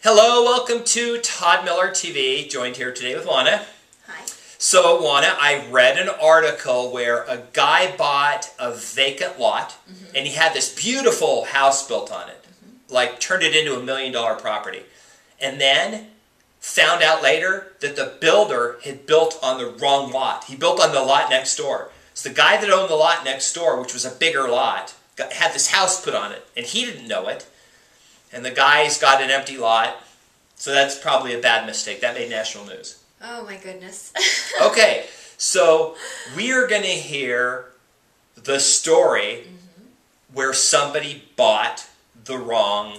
Hello, welcome to Todd Miller TV, joined here today with Juana. Hi. So, Juana, I read an article where a guy bought a vacant lot, and he had this beautiful house built on it, like turned it into $1 million property, and then found out later that the builder had built on the wrong lot. He built on the lot next door. So the guy that owned the lot next door, which was a bigger lot, had this house put on it, and he didn't know it. And the guy's got an empty lot, so that's probably a bad mistake. That made national news. Oh my goodness. Okay, so we are going to hear the story where somebody bought the wrong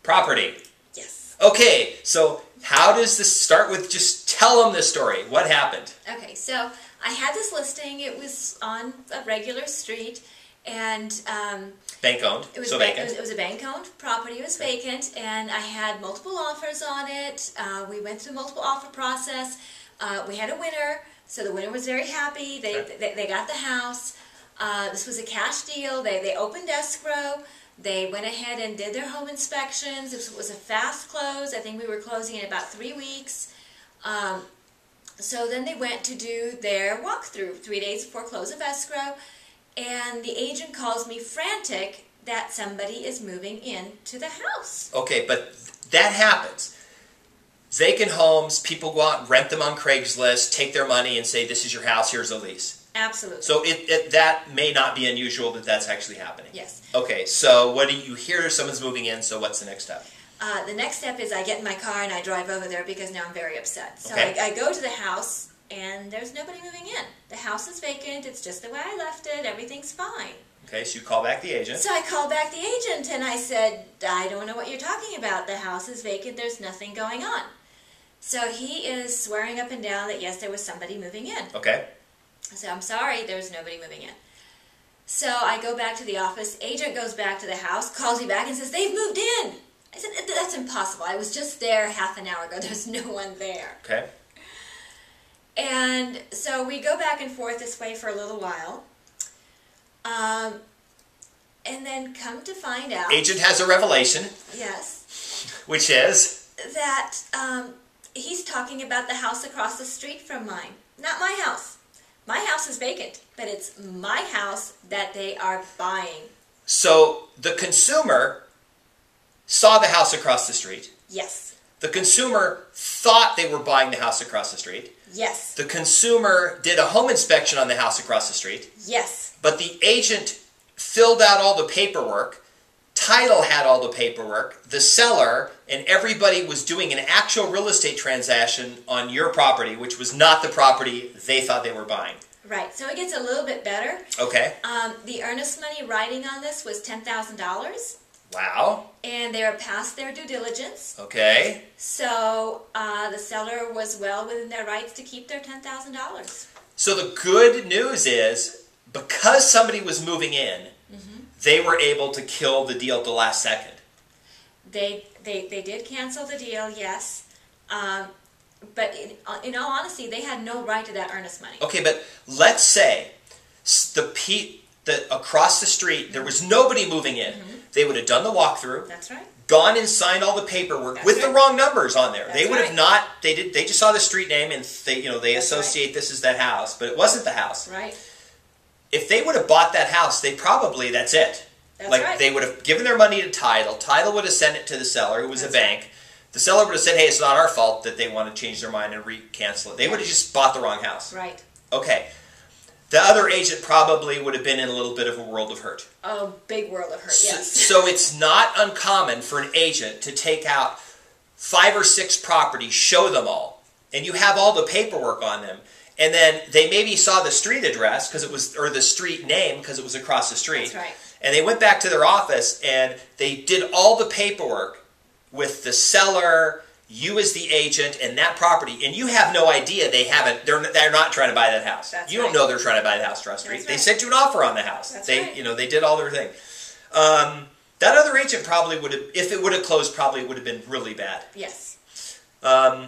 property. Yes. Okay, so how does this start with? Just tell them the story. What happened? Okay, so I had this listing. It was on a regular street, and Bank owned, it was so vacant. It was a bank-owned property. It was vacant, and I had multiple offers on it. We went through multiple offer process. We had a winner, so the winner was very happy. They got the house. This was a cash deal. They opened escrow. They went ahead and did their home inspections. This was a fast close. I think we were closing in about 3 weeks. So then they went to do their walkthrough 3 days before close of escrow. And the agent calls me frantic that somebody is moving into the house. Okay, but that happens. Vacant homes, people go out and rent them on Craigslist, take their money and say, this is your house, here's a lease. Absolutely. So that may not be unusual that that's actually happening. Yes. Okay, so what do you hear? Someone's moving in, so what's the next step? The next step is I get in my car and I drive over there because now I'm very upset. So Okay. I go to the house and there's nobody moving in. The house is vacant. It's just the way I left it. Everything's fine. Okay, so you call back the agent. So I called back the agent and I said, I don't know what you're talking about. The house is vacant. There's nothing going on. So he is swearing up and down that yes, there was somebody moving in. Okay. I said, I'm sorry, there's nobody moving in. So I go back to the office. Agent goes back to the house, calls me back and says, they've moved in. I said, that's impossible. I was just there half an hour ago. There's no one there. Okay. And so we go back and forth this way for a little while. And then come to find out... Agent has a revelation. Yes. Which is? That he's talking about the house across the street from mine. Not my house. My house is vacant, but it's my house that they are buying. So the consumer saw the house across the street. Yes. The consumer thought they were buying the house across the street. Yes. The consumer did a home inspection on the house across the street. Yes. But the agent filled out all the paperwork. Title had all the paperwork. The seller and everybody was doing an actual real estate transaction on your property, which was not the property they thought they were buying. Right. So it gets a little bit better. Okay. The earnest money writing on this was $10,000. Wow. And they were past their due diligence. Okay. So the seller was well within their rights to keep their $10,000. So the good news is, because somebody was moving in, they were able to kill the deal at the last second. They did cancel the deal, yes. But in all honesty, they had no right to that earnest money. Okay, but let's say across the street, there was nobody moving in. They would have done the walkthrough. That's right. Gone and signed all the paperwork That's with the right. wrong numbers on there. That's They would have right. not. They just saw the street name and they That's associate this as that house, but it wasn't the house. Right. If they would have bought that house, that's it. That's Like right. they would have given their money to Title. Title would have sent it to the seller, who was That's a bank. The seller would have said, "Hey, it's not our fault that they want to change their mind and cancel it." They would have just bought the wrong house. Right. Okay. The other agent probably would have been in a little bit of a world of hurt. Oh, big world of hurt, yes. So it's not uncommon for an agent to take out 5 or 6 properties, show them all, and you have all the paperwork on them, and then they maybe saw the street address or the street name because it was across the street. That's right. And they went back to their office and they did all the paperwork with the seller, you as the agent, and that property, and you have no idea they're not trying to buy that house. That's you don't right. know they're trying to buy that house across the street. That's They right. sent you an offer on the house. That's they right. they did all their thing. That other agent probably would have, if it would have closed, probably would have been really bad. Yes. How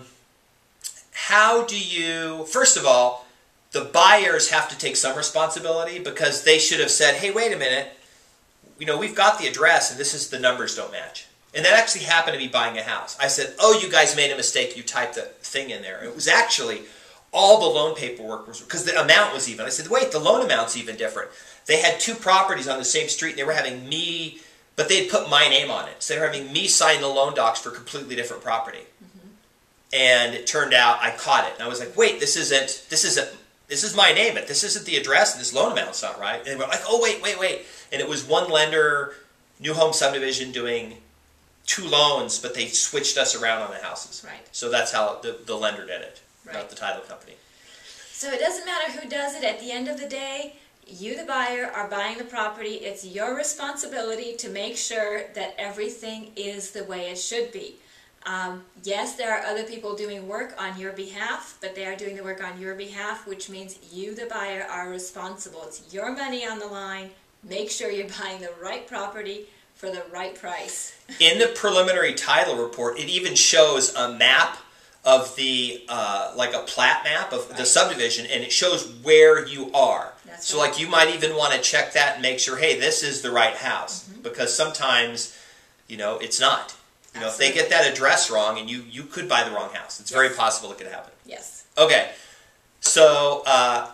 do you, first of all, the buyers have to take some responsibility because they should have said, hey, wait a minute, we've got the address and the numbers don't match. And that actually happened to me buying a house. I said, oh, you guys made a mistake. You typed the thing in there. And it was actually all the loan paperwork was, because the amount was even. I said, wait, the loan amount's even different. They had 2 properties on the same street, and they were having me, but they'd put my name on it. So they were having me sign the loan docs for completely different property. And it turned out I caught it. And I was like, wait, this is my name, but this isn't the address, and this loan amount's not right. And they were like, oh, wait. And it was one lender, new home subdivision, doing 2 loans, but they switched us around on the houses. Right. So that's how the lender did it, right. Not the title company. So it doesn't matter who does it. At the end of the day, you, the buyer, are buying the property. It's your responsibility to make sure that everything is the way it should be. Yes, there are other people doing work on your behalf, but they are doing the work on your behalf, which means you, the buyer, are responsible. It's your money on the line. Make sure you're buying the right property for the right price. In the preliminary title report, it even shows a map of the, like a plat map of the subdivision, and it shows where you are. That's so right. like you might even want to check that and make sure, hey, this is the right house. Because sometimes, it's not. If they get that address wrong, and you could buy the wrong house. It's very possible it could happen. Yes. Okay. So,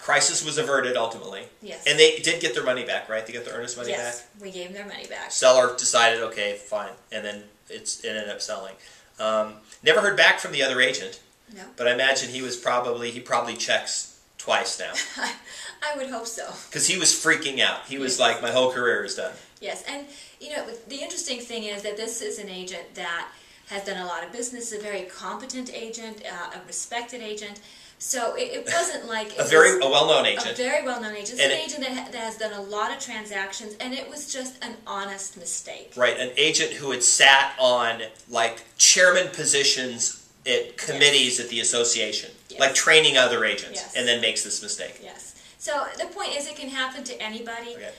crisis was averted ultimately. Yes. And they did get their money back, right? They got their earnest money back? Yes, we gave them their money back. Seller decided, okay, fine. And then it ended up selling. Never heard back from the other agent. No. But I imagine he probably checks twice now. I would hope so. Because he was freaking out. He was like, my whole career is done. Yes, and the interesting thing is that this is an agent that has done a lot of business, a very competent agent, a respected agent. So it wasn't like... a well-known agent. A very well-known agent. It's an agent that has done a lot of transactions, and it was just an honest mistake. Right, an agent who had sat on, like, chairman positions at committees at the association. Yes. Like training other agents, and then makes this mistake. Yes. So the point is it can happen to anybody. Okay.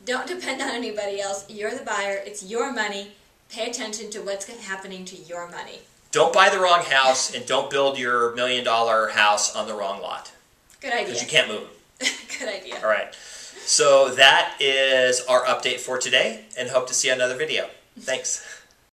Don't depend on anybody else. You're the buyer. It's your money. Pay attention to what's happening to your money. Don't buy the wrong house, and don't build your $1 million house on the wrong lot. Good idea. Because you can't move them. Good idea. All right. So that is our update for today, and hope to see you on another video. Thanks.